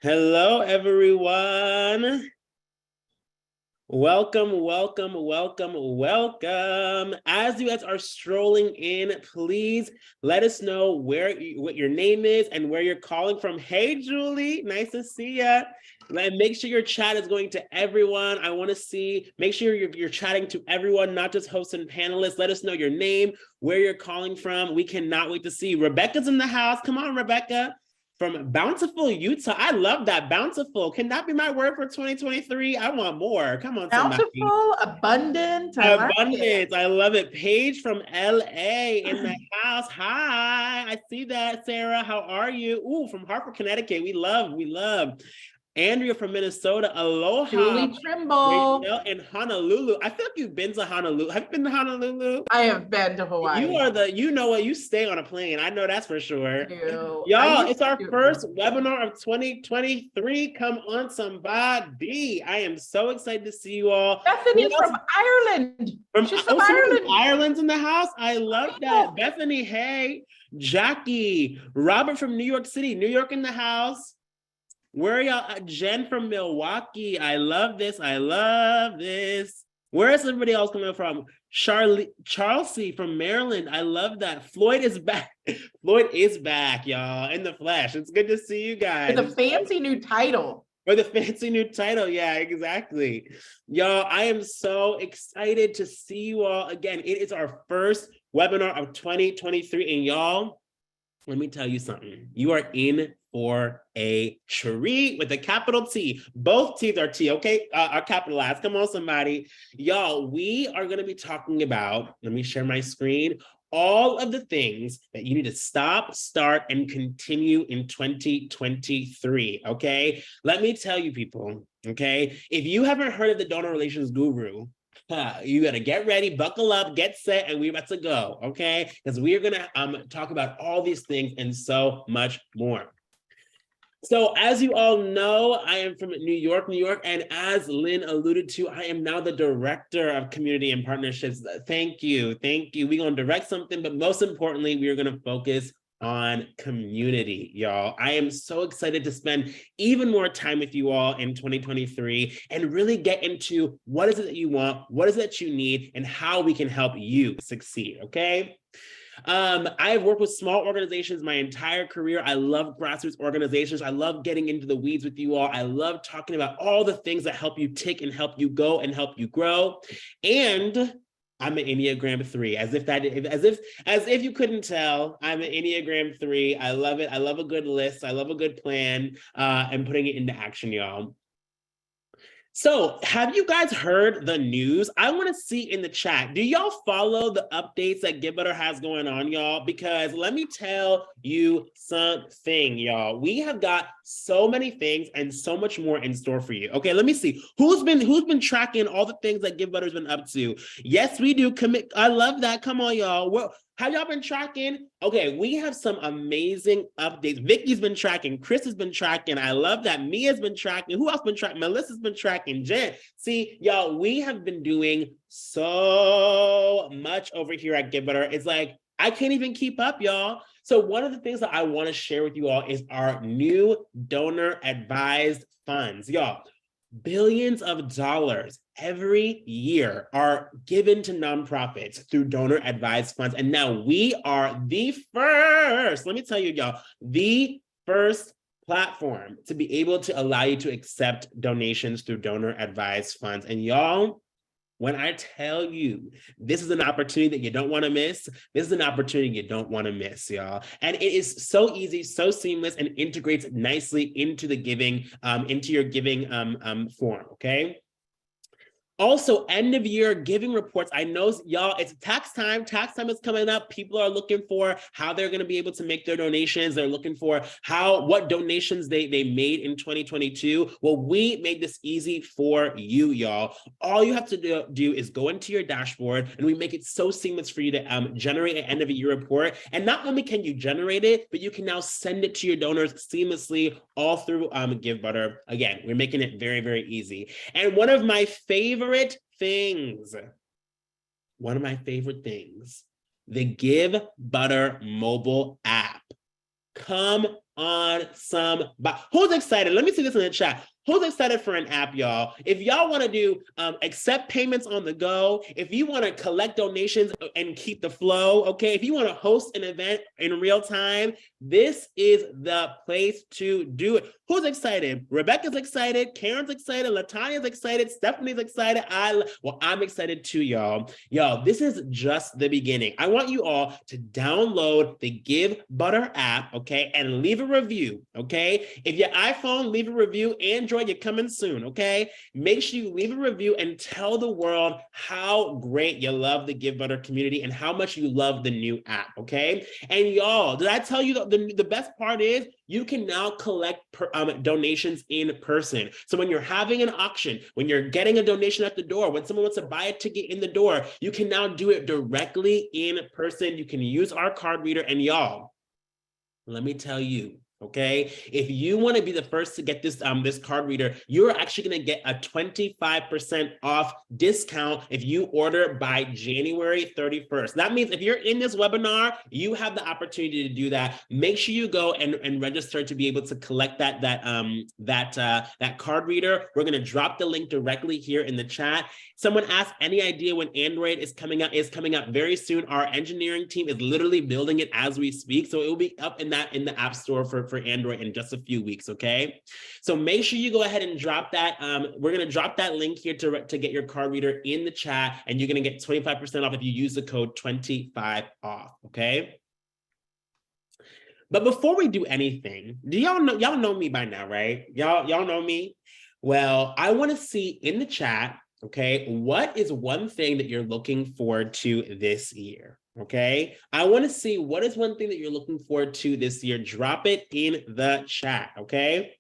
Hello, everyone. Welcome, welcome, welcome, welcome. As you guys are strolling in, please let us know what your name is and where you're calling from. Hey, Julie, nice to see ya. Make sure your chat is going to everyone. I want to see, make sure you're chatting to everyone, not just hosts and panelists. Let us know your name, where you're calling from. We cannot wait to see you. Rebecca's in the house. Come on, Rebecca. From Bountiful, Utah. I love that. Bountiful. Can that be my word for 2023? I want more. Come on, somebody. Bountiful, abundant. Abundance. I love it. Paige from LA in the house. Hi. I see that, Sarah. How are you? Ooh, from Hartford, Connecticut. We love. Andrea from Minnesota. Aloha. Julie Trimble. In Honolulu. I feel like you've been to Honolulu. Have you been to Honolulu? I have been to Hawaii. You know what, you stay on a plane. I know that's for sure. Y'all, it's our first webinar of 2023. Come on, somebody. I am so excited to see you all. Bethany from Ireland. She's from Ireland. Ireland's in the house. I love that. Bethany, hey. Jackie. Robert from New York City. New York in the house. Where are y'all? Jen from Milwaukee. I love this. Where is everybody else coming from? Charlesy from Maryland. I love that. Floyd is back. Floyd is back, y'all, in the flesh. It's good to see you guys. With a fancy new title. With a fancy new title. Yeah, exactly. Y'all, I am so excited to see you all again. It is our first webinar of 2023. And y'all, let me tell you something. You are in for a treat with a capital T. Both T's are T, okay? Are capitalized. Come on, somebody. Y'all, we are going to be talking about, let me share my screen, all of the things that you need to stop, start, and continue in 2023, okay? Let me tell you, people, okay? If you haven't heard of the Donor Relations Guru, you gotta get ready, buckle up, get set, and we're about to go, okay? Because we are gonna talk about all these things and so much more. So as you all know, I am from New York, and as Lynn alluded to, I am now the Director of Community and Partnerships. Thank you. We're gonna direct something, but most importantly, we are gonna focus on community, y'all. I am so excited to spend even more time with you all in 2023 and really get into what is it that you want, what is it that you need, and how we can help you succeed, okay? I've worked with small organizations my entire career. I love grassroots organizations. I love getting into the weeds with you all. I love talking about all the things that help you tick and help you go and help you grow. And I'm an Enneagram 3, as if you couldn't tell, I'm an Enneagram 3. I love it. I love a good list. I love a good plan, and putting it into action, y'all. So have you guys heard the news? I want to see in the chat, do y'all follow the updates that Givebutter has going on, y'all? Because let me tell you something, y'all. We have got so many things and so much more in store for you. Okay, let me see. Who's been tracking all the things that Givebutter's been up to? Yes, we do. I love that. Come on, y'all. Have y'all been tracking? Okay, we have some amazing updates. Vicky's been tracking. Chris has been tracking. I love that. Mia's been tracking. Who else been tracking? Melissa's been tracking. Jen. See, y'all, we have been doing so much over here at Givebutter. It's like, I can't even keep up, y'all. So one of the things that I want to share with you all is our new donor advised funds. Y'all, billions of dollars every year are given to nonprofits through donor advised funds. And now we are the first, let me tell you, y'all, the first platform to be able to allow you to accept donations through donor advised funds. And y'all, when I tell you, this is an opportunity that you don't want to miss, this is an opportunity you don't want to miss, y'all. And it is so easy, so seamless, and integrates nicely into the giving, into your giving form, okay? Also, end of year giving reports. I know, y'all, it's tax time. Tax time is coming up. People are looking for how they're going to be able to make their donations. They're looking for what donations they made in 2022. Well, we made this easy for you, y'all. All you have to do is go into your dashboard, and we make it so seamless for you to generate an end of year report. And not only can you generate it, but you can now send it to your donors seamlessly all through Givebutter. Again, we're making it very, very easy. And one of my favorite things, the Givebutter mobile app. Come on some, who's excited? Let me see this in the chat. Who's excited for an app, y'all? If y'all want to do accept payments on the go, if you want to collect donations and keep the flow, okay, if you want to host an event in real time, this is the place to do it. Who's excited? Rebecca's excited. Karen's excited. Latania's excited. Stephanie's excited. I'm excited too, y'all. Y'all, this is just the beginning. I want you all to download the Givebutter app, okay, and leave a review, okay? If your iPhone, leave a review. Android, you're coming soon, okay? Make sure you leave a review and tell the world how great you love the Givebutter community and how much you love the new app, okay? And y'all, did I tell you the best part is you can now collect donations in person. So when you're having an auction, when you're getting a donation at the door, when someone wants to buy a ticket in the door, you can now do it directly in person. You can use our card reader. And y'all, let me tell you, okay, if you want to be the first to get this this card reader, you're actually going to get a 25% off discount if you order by January 31st. That means if you're in this webinar, you have the opportunity to do that. Make sure you go and register to be able to collect that card reader. We're going to drop the link directly here in the chat. Someone asked, any idea when Android is coming out? It's coming out very soon. Our engineering team is literally building it as we speak, so it will be up in the App Store for Android in just a few weeks, okay? So make sure you go ahead and drop that. We're gonna drop that link here to get your card reader in the chat, and you're gonna get 25% off if you use the code 25 off, okay? But before we do anything, y'all know me by now, right? Y'all know me? Well, I wanna see in the chat, okay, what is one thing that you're looking forward to this year? Okay, I want to see what is one thing that you're looking forward to this year. Drop it in the chat, okay?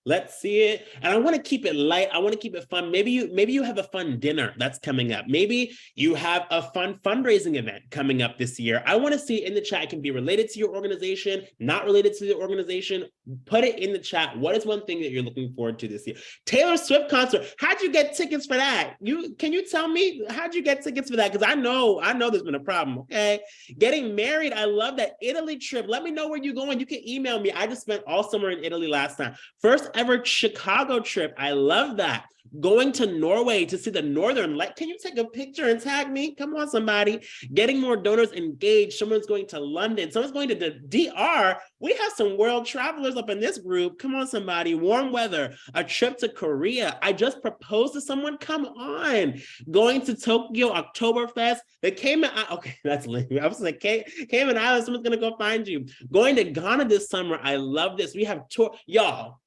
Let's see it. And I want to keep it light. I want to keep it fun. Maybe you have a fun dinner that's coming up. Maybe you have a fun fundraising event coming up this year. I want to see it in the chat. It can be related to your organization, not related to the organization. Put it in the chat. What is one thing that you're looking forward to this year? Taylor Swift concert. How'd you get tickets for that? Can you tell me how'd you get tickets for that? Because I know there's been a problem. Okay. Getting married. I love that Italy trip. Let me know where you're going. You can email me. I just spent all summer in Italy last time. First ever Chicago trip. I love that. Going to Norway to see the Northern Light. Can you take a picture and tag me? Come on, somebody. Getting more donors engaged. Someone's going to London. Someone's going to the DR. We have some world travelers up in this group. Come on, somebody. Warm weather. A trip to Korea. I just proposed to someone. Come on. Going to Tokyo Oktoberfest. The Cayman Islands. Okay, that's Lynn. I was like, Cayman Islands. Someone's going to go find you. Going to Ghana this summer. I love this. We have tour. Y'all.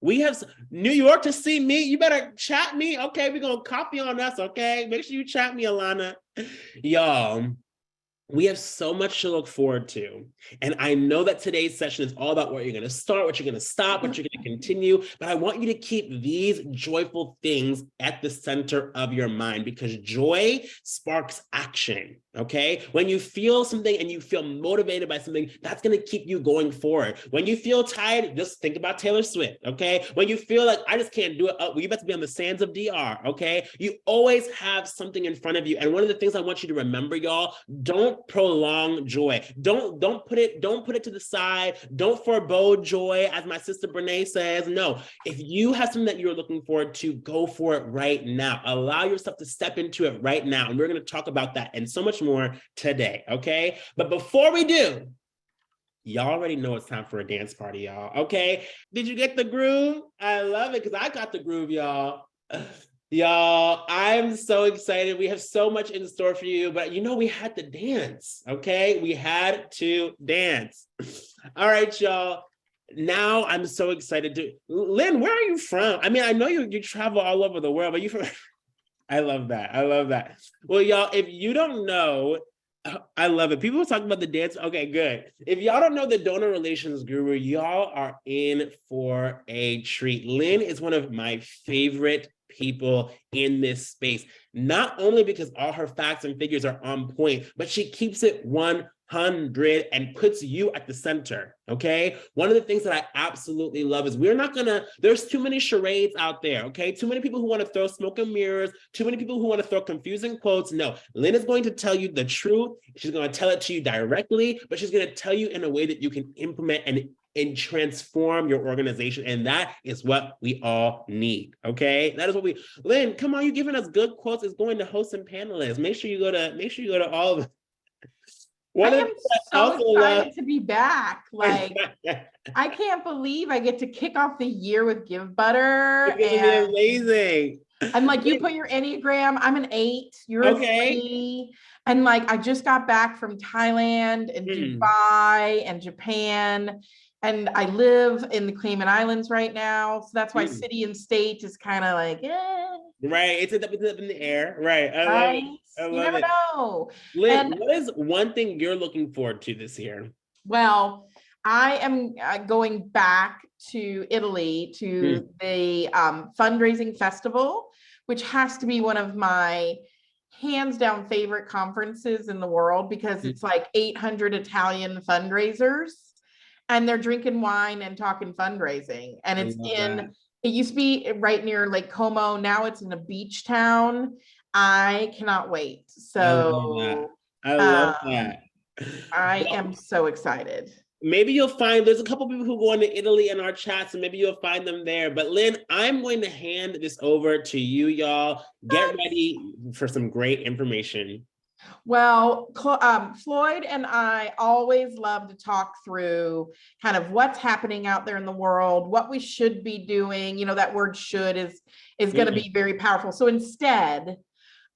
We have New York to see me. You better chat me. Okay, we're going to copy on us, okay? Make sure you chat me, Alana. Y'all, we have so much to look forward to. And I know that today's session is all about what you're going to start, what you're going to stop, what you're going to continue. But I want you to keep these joyful things at the center of your mind, because joy sparks action. Okay, when you feel something and you feel motivated by something, that's going to keep you going forward. When you feel tired, just think about Taylor Swift. Okay, when you feel like I just can't do it, well, you better be on the sands of DR. Okay, you always have something in front of you. And one of the things I want you to remember, y'all, don't prolong joy. Don't put it to the side. Don't forebode joy, as my sister Brene says. No, if you have something that you're looking forward to, go for it right now. Allow yourself to step into it right now. And we're going to talk about that and so much more today, okay? But before we do, y'all already know it's time for a dance party, y'all, okay? Did you get the groove? I love it because I got the groove, y'all. Y'all, I'm so excited. We have so much in store for you, but we had to dance, okay? We had to dance. All right, y'all. Now I'm so excited to, Lynn, where are you from? I mean, I know you travel all over the world, but you from, I love that. I love that. Well, y'all, if you don't know, I love it. People are talking about the dance. Okay, good. If y'all don't know the donor relations guru, y'all are in for a treat. Lynn is one of my favorite people in this space, not only because all her facts and figures are on point, but she keeps it 100 and puts you at the center, okay? One of the things that I absolutely love is there's too many charades out there, okay? Too many people who want to throw smoke and mirrors, too many people who want to throw confusing quotes. No, Lynn is going to tell you the truth. She's going to tell it to you directly, but she's going to tell you in a way that you can implement and and transform your organization. And that is what we all need. Okay. That is what Lynne, come on, you're giving us good quotes. It's going to host some panelists. Make sure you go to all of them. I am so excited to be back. Like, I can't believe I get to kick off the year with Givebutter. It's gonna be amazing. And like, you put your Enneagram, I'm an 8, you're a 3. And like, I just got back from Thailand and Dubai and Japan. And I live in the Cayman Islands right now. So that's why city and state is kind of like, Right. It's up in the air. Right. I love it. I love you never know. Lynne, what is one thing you're looking forward to this year? Well, I am going back to Italy to the fundraising festival, which has to be one of my hands down favorite conferences in the world, because it's like 800 Italian fundraisers and they're drinking wine and talking fundraising. And it's it used to be right near Lake Como. Now it's in a beach town. I cannot wait. So I love that. I am so excited. Maybe you'll find there's a couple people who go into Italy in our chat, so maybe you'll find them there. But Lynne, I'm going to hand this over to you, y'all. Get ready for some great information. Well, Floyd and I always love to talk through kind of what's happening out there in the world, what we should be doing. You know, that word should is going to be very powerful. So instead,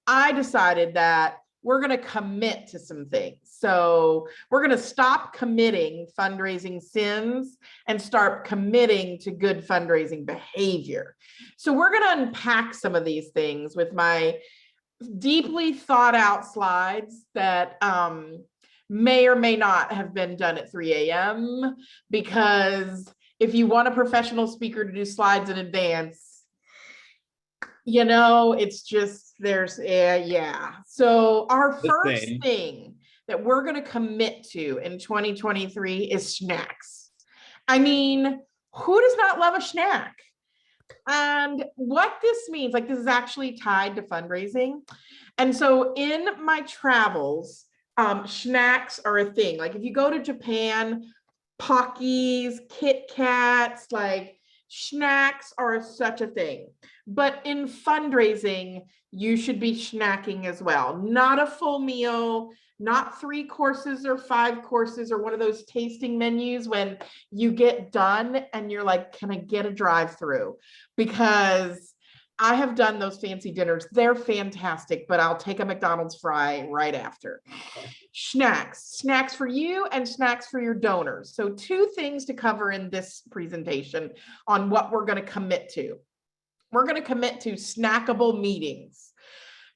I decided that we're going to commit to some things. So we're going to stop committing fundraising sins and start committing to good fundraising behavior. So we're going to unpack some of these things with my deeply thought out slides that may or may not have been done at 3 a.m. because if you want a professional speaker to do slides in advance, you know, it's just So our first thing that we're going to commit to in 2023 is snacks. I mean, who does not love a snack? And what this means, like, this is actually tied to fundraising. And so in my travels, snacks are a thing. Like if you go to Japan, Pockies, Kit Kats, like snacks are such a thing. But in fundraising, you should be snacking as well. Not a full meal, not 3 courses or 5 courses or one of those tasting menus when you get done and you're like, can I get a drive-through? Because I have done those fancy dinners. They're fantastic, but I'll take a McDonald's fry right after. Snacks for you and snacks for your donors. So 2 things to cover in this presentation on what we're going to commit to. We're going to commit to snackable meetings.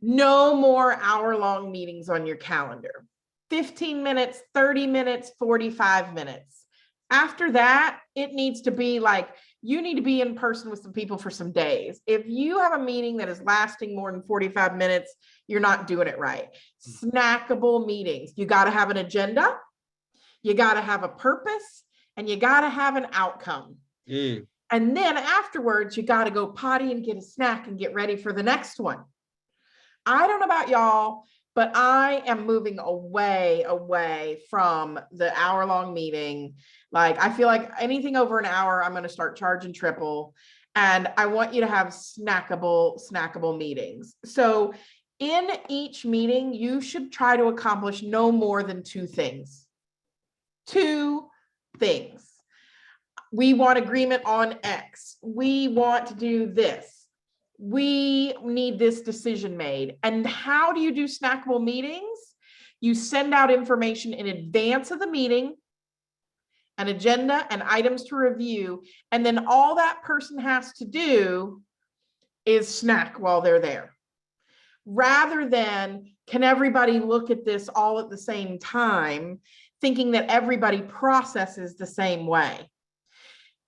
No more hour-long meetings on your calendar. 15 minutes, 30 minutes, 45 minutes. After that, it needs to be like, you need to be in person with some people for some days. If you have a meeting that is lasting more than 45 minutes, you're not doing it right. Snackable meetings. You got to have an agenda. You got to have a purpose, and you got to have an outcome. And then afterwards, you got to go potty and get a snack and get ready for the next one. I don't know about y'all, but I am moving away from the hour-long meeting. Like, I feel like anything over an hour, I'm going to start charging triple. And I want you to have snackable meetings. So in each meeting, you should try to accomplish no more than 2 things. 2 things. We want agreement on X. We want to do this. We need this decision made. And how do you do snackable meetings? You send out information in advance of the meeting, an agenda and items to review. And then all that person has to do is snack while they're there. Rather than, can everybody look at this all at the same time, thinking that everybody processes the same way.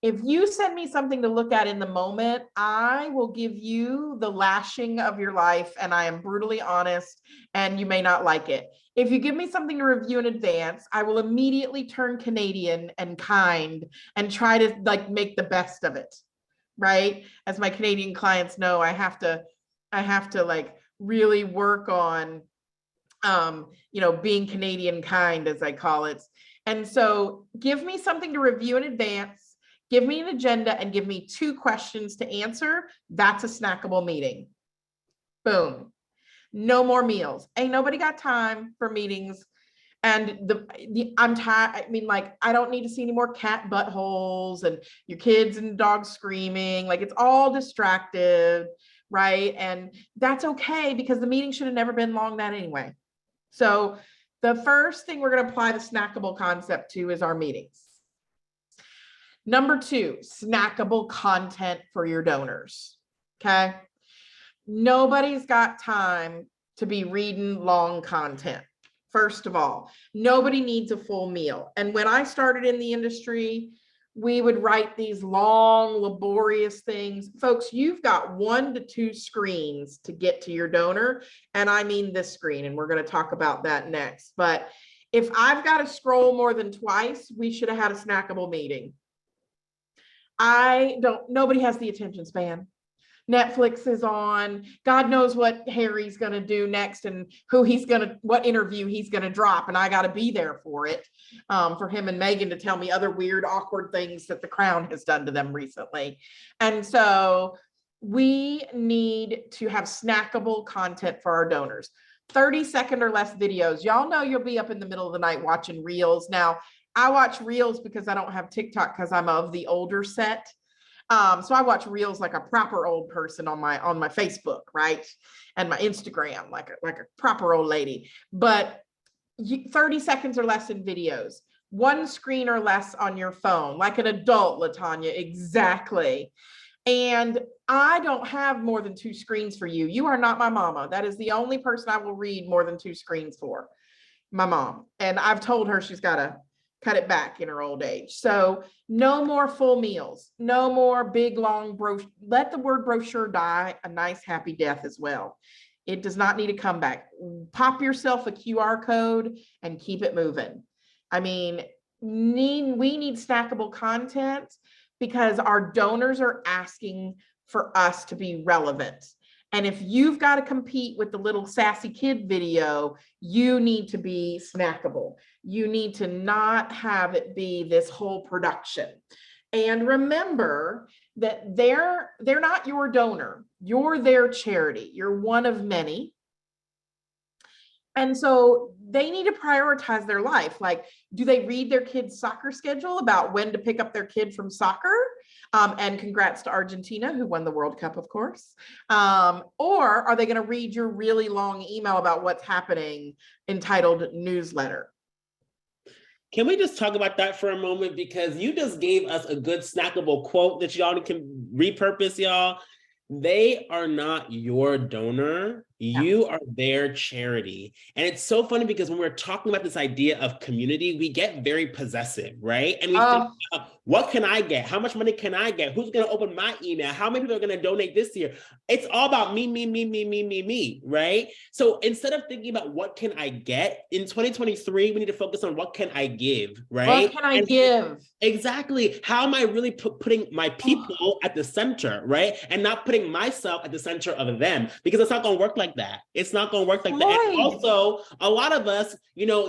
If you send me something to look at in the moment, I will give you the lashing of your life, and I am brutally honest, and you may not like it. If you give me something to review in advance, I will immediately turn Canadian and kind and try to like make the best of it, right? As my Canadian clients know, I have to like really work on, being Canadian kind, as I call it. And so give me something to review in advance, give me an agenda, and give me 2 questions to answer. That's a snackable meeting. Boom. No more meals. Ain't nobody got time for meetings. And I'm tired. I mean, like, I don't need to see any more cat buttholes and your kids and dogs screaming. Like, it's all distracted, right? And that's okay, because the meeting should have never been long that anyway. So the first thing we're going to apply the snackable concept to is our meetings. Number 2, snackable content for your donors. Okay. Nobody's got time to be reading long content. First of all, nobody needs a full meal. And when I started in the industry, we would write these long, laborious things. Folks, you've got 1 to 2 screens to get to your donor. And I mean this screen, and we're going to talk about that next. But if I've got to scroll more than twice, we should have had a snackable meeting. Nobody has the attention span. Netflix is on. God knows what Harry's going to do next and what interview he's going to drop. And I got to be there for it, for him and Meghan to tell me other weird, awkward things that the Crown has done to them recently. And so we need to have snackable content for our donors. 30-second or less videos. Y'all know you'll be up in the middle of the night watching reels. Now, I watch reels because I don't have TikTok, because I'm of the older set. So I watch reels like a proper old person on my Facebook, right? And my Instagram, like a proper old lady. But 30 seconds or less in videos, 1 screen or less on your phone, like an adult, LaTanya, exactly. And I don't have more than 2 screens for you. You are not my mama. That is the only person I will read more than 2 screens for, my mom. And I've told her she's got to cut it back in her old age. So no more full meals, no more big, long brochure. Let the word brochure die a nice, happy death as well. It does not need to come back. Pop yourself a QR code and keep it moving. I mean, we need snackable content because our donors are asking for us to be relevant. And if you've got to compete with the little sassy kid video, you need to be snackable. You need to not have it be this whole production. And remember that they're not your donor. You're their charity. You're one of many. And so they need to prioritize their life. Like, do they read their kid's soccer schedule about when to pick up their kid from soccer? And congrats to Argentina, who won the World Cup, of course. Or are they going to read your really long email about what's happening entitled newsletter? Can we just talk about that for a moment? Because you just gave us a good snackable quote that y'all can repurpose, y'all. They are not your donor. You are their charity. And it's so funny because when we're talking about this idea of community, we get very possessive, right? And we think about, what can I get? How much money can I get? Who's going to open my email? How many people are going to donate this year? It's all about me, right? So instead of thinking about what can I get, in 2023, we need to focus on what can I give, right? What can I give? Exactly. How am I really putting my people at the center, right? And not putting myself at the center of them, because it's not going to work like that. It's not going to work like that. And also, a lot of us,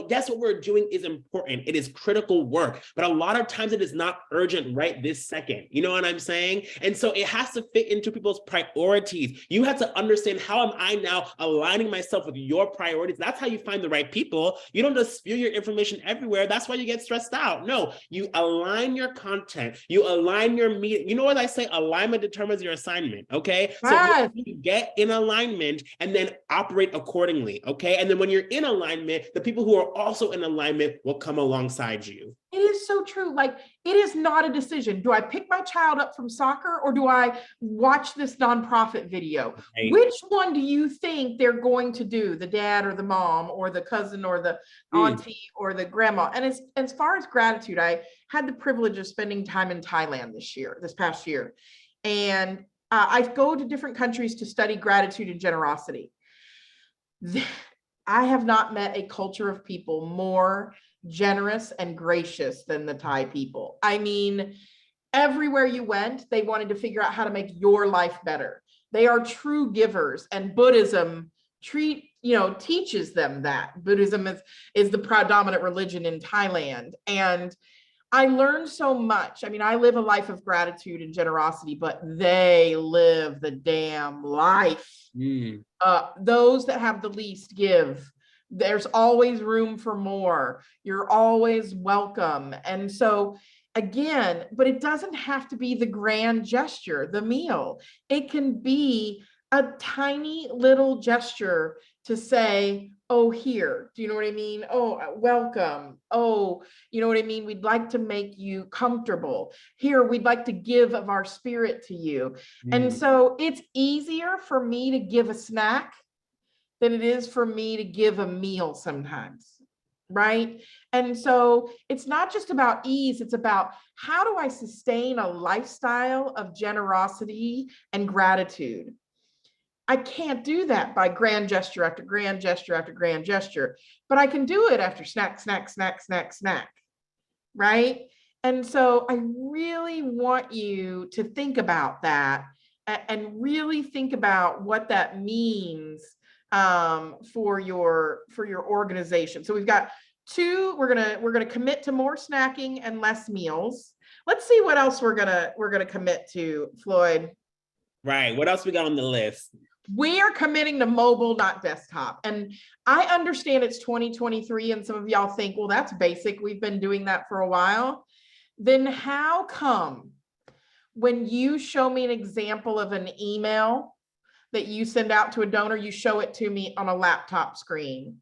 that's what we're doing is important. It is critical work, but a lot of times it is not urgent right this second. You know what I'm saying? And so it has to fit into people's priorities. You have to understand, how am I now aligning myself with your priorities? That's how you find the right people. You don't just spew your information everywhere. That's why you get stressed out. No, you align your content. You align your meeting. You know what I say? Alignment determines your assignment. Okay. So you get in alignment and then operate accordingly. Okay. And then when you're in alignment, the people who are also in alignment will come alongside you. It is so true. Like, it is not a decision. Do I pick my child up from soccer, or do I watch this nonprofit video? Right. Which one do you think they're going to do? The dad or the mom or the cousin or the auntie or the grandma? And as far as gratitude, I had the privilege of spending time in Thailand this past year. And I go to different countries to study gratitude and generosity. I have not met a culture of people more generous and gracious than the Thai people. I mean, everywhere you went, they wanted to figure out how to make your life better. They are true givers, and Buddhism teaches them that Buddhism is the predominant religion in Thailand. And I learned so much. I mean, I live a life of gratitude and generosity, but they live the damn life. Those that have the least give. There's always room for more. You're always welcome. And so again, but it doesn't have to be the grand gesture, the meal. It can be a tiny little gesture to say, oh, here, do you know what I mean? Oh, welcome. Oh, you know what I mean? We'd like to make you comfortable. Here, we'd like to give of our spirit to you. And so it's easier for me to give a snack than it is for me to give a meal sometimes, right? And so it's not just about ease, it's about how do I sustain a lifestyle of generosity and gratitude? I can't do that by grand gesture after grand gesture after grand gesture, but I can do it after snack, snack, snack, snack, snack, right? And so I really want you to think about that and really think about what that means for your organization. So we've got two. We're gonna commit to more snacking and less meals. Let's see what else we're gonna commit to, Floyd. Right. What else we got on the list? We are committing to mobile, not desktop. And I understand it's 2023 and some of y'all think, well, that's basic. We've been doing that for a while. Then how come when you show me an example of an email that you send out to a donor, you show it to me on a laptop screen?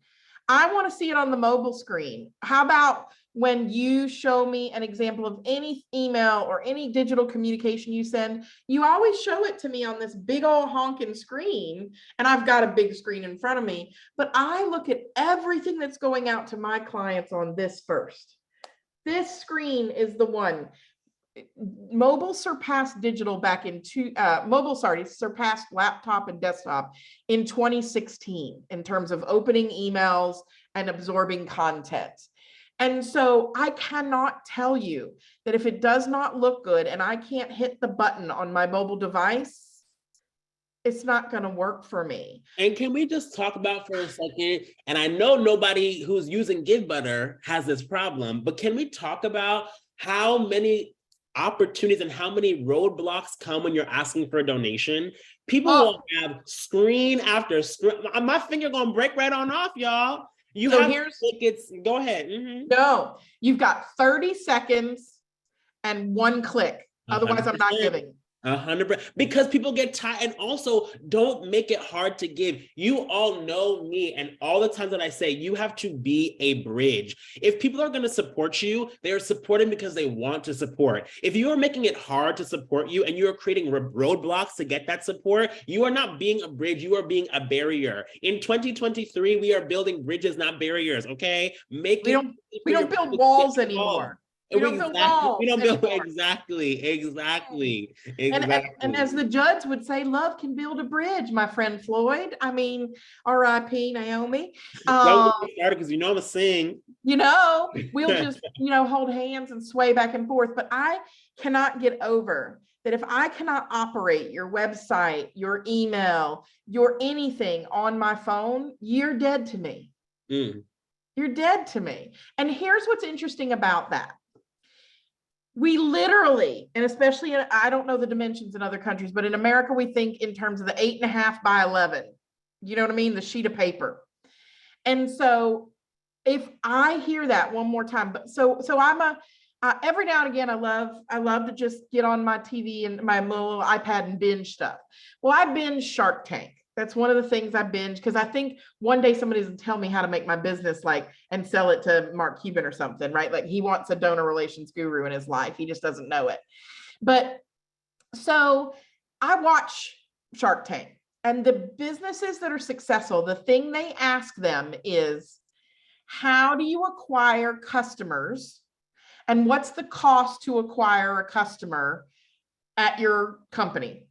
I want to see it on the mobile screen. How about when you show me an example of any email or any digital communication you send, you always show it to me on this big old honking screen, and I've got a big screen in front of me, but I look at everything that's going out to my clients on this first. This screen is the one. Mobile surpassed digital back in surpassed laptop and desktop in 2016 in terms of opening emails and absorbing content. And so I cannot tell you that if it does not look good and I can't hit the button on my mobile device, it's not going to work for me. And can we just talk about for a second, and I know nobody who's using Givebutter has this problem, but can we talk about how many opportunities and how many roadblocks come when you're asking for a donation? People will have screen after screen. My finger gonna break right on off, y'all. Go ahead. No, you've got 30 seconds and one click. Otherwise, 100%. I'm not giving. 100%, because people get tired. And also, don't make it hard to give. You all know me, and all the times that I say you have to be a bridge. If people are going to support you, they are supporting because they want to support. If you are making it hard to support you and you are creating roadblocks to get that support, you are not being a bridge, you are being a barrier. In 2023, we are building bridges, not barriers. Okay, we don't build walls anymore. We don't build walls. We don't build exactly. And as the judge would say, love can build a bridge, my friend Floyd. I mean, R.I.P. Naomi. Don't get started because I'm gonna sing. We'll just hold hands and sway back and forth. But I cannot get over that if I cannot operate your website, your email, your anything on my phone, you're dead to me. You're dead to me. And here's what's interesting about that. We literally, and especially, I don't know the dimensions in other countries, but in America, we think in terms of the 8.5 by 11, you know what I mean? The sheet of paper. And so if I hear that one more time, but so I'm every now and again, I love to just get on my TV and my little iPad and binge stuff. Well, I binge Shark Tank. That's one of the things I binge because I think one day somebody's gonna tell me how to make my business and sell it to Mark Cuban or something, right? Like he wants a donor relations guru in his life. He just doesn't know it. But so I watch Shark Tank, and the businesses that are successful, the thing they ask them is, how do you acquire customers? And what's the cost to acquire a customer at your company?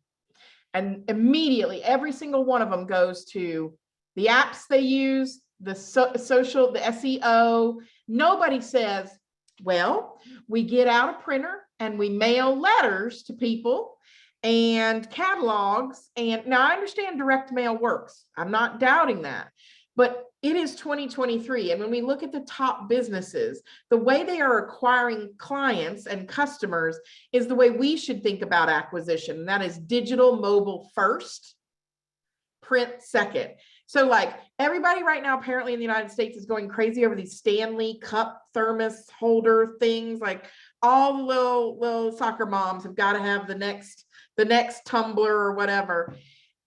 And immediately, every single one of them goes to the apps they use, the social, the SEO. Nobody says, well, we get out a printer and we mail letters to people and catalogs. And now I understand direct mail works. I'm not doubting that. But it is 2023. And when we look at the top businesses, the way they are acquiring clients and customers is the way we should think about acquisition. And that is digital, mobile first, print second. So like everybody right now, apparently in the United States, is going crazy over these Stanley cup thermos holder things. Like all the little soccer moms have got to have the next tumbler or whatever.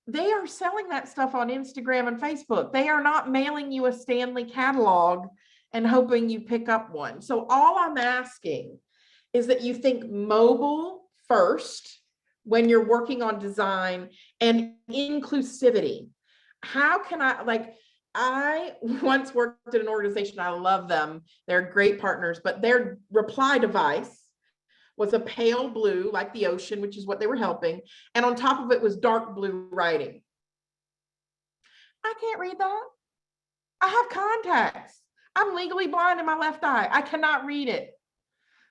They are selling that stuff on Instagram and Facebook. They are not mailing you a Stanley catalog and hoping you pick up one. So all I'm asking is that you think mobile first when you're working on design and inclusivity. How can I once worked at an organization, I love them. They're great partners, but their reply device was a pale blue, like the ocean, which is what they were helping. And on top of it was dark blue writing. I can't read that. I have contacts. I'm legally blind in my left eye. I cannot read it.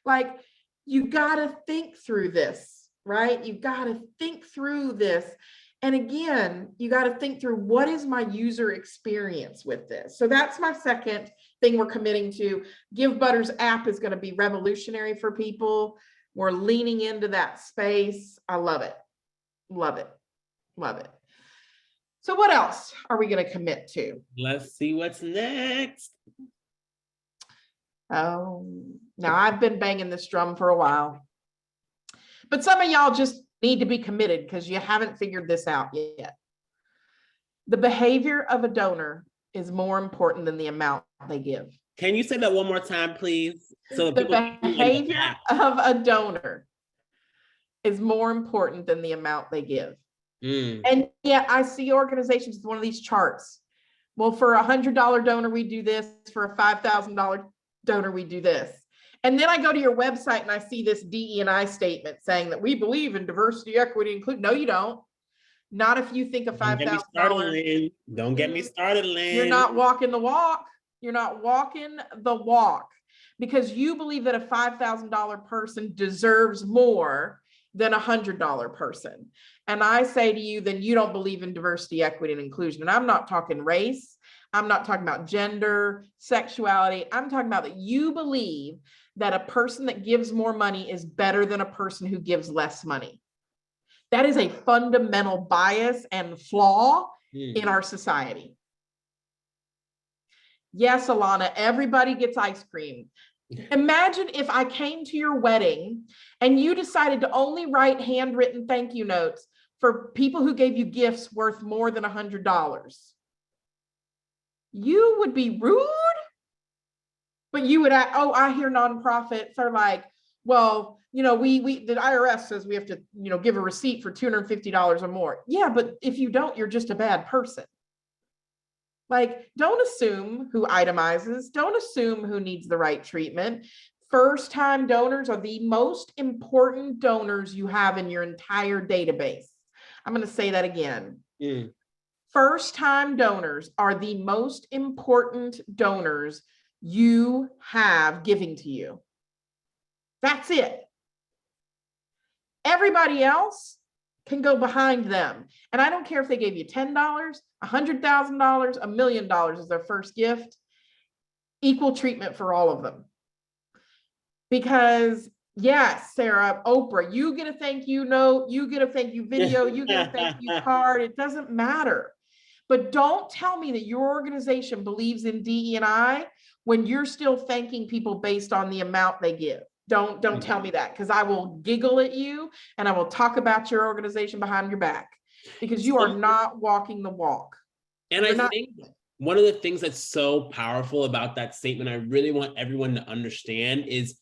Like, you got to think through this, right? You got to think through this. And again, you got to think through, what is my user experience with this? So that's my second thing we're committing to. Givebutter's app is going to be revolutionary for people. We're leaning into that space. I love it. Love it. Love it. So what else are we going to commit to? Let's see what's next. Oh, now I've been banging this drum for a while, but some of y'all just need to be committed because you haven't figured this out yet. The behavior of a donor is more important than the amount they give. Can you say that one more time, please? So the behavior of a donor is more important than the amount they give. And yet I see organizations with one of these charts. Well, for $100 donor, we do this. For a $5,000 donor, we do this. And then I go to your website and I see this DE&I statement saying that we believe in diversity, equity, inclusion. No, you don't. Not if you think of $5,000. Don't get me started, Lynne. You're not walking the walk. You're not walking the walk because you believe that a $5,000 person deserves more than a $100 person. And I say to you, then you don't believe in diversity, equity, and inclusion. And I'm not talking race. I'm not talking about gender, sexuality. I'm talking about that you believe that a person that gives more money is better than a person who gives less money. That is a fundamental bias and flaw in our society. Yes, Alana, everybody gets ice cream. Imagine if I came to your wedding and you decided to only write handwritten thank you notes for people who gave you gifts worth more than $100. You would be rude, but you would, I hear nonprofits are like, well, the IRS says we have to, give a receipt for $250 or more. Yeah, but if you don't, you're just a bad person. Like, don't assume who itemizes. Don't assume who needs the right treatment. First-time donors are the most important donors you have in your entire database. I'm going to say that again. First-time donors are the most important donors you have giving to you. That's it. Everybody else can go behind them. And I don't care if they gave you $10, $100,000, $1 million as their first gift, equal treatment for all of them. Because yes, Sarah, Oprah, you get a thank you note, you get a thank you video, you get a thank you card. It doesn't matter. But don't tell me that your organization believes in DE&I when you're still thanking people based on the amount they give. Don't tell me that, because I will giggle at you and I will talk about your organization behind your back, because you are not walking the walk. And I think one of the things that's so powerful about that statement, I really want everyone to understand, is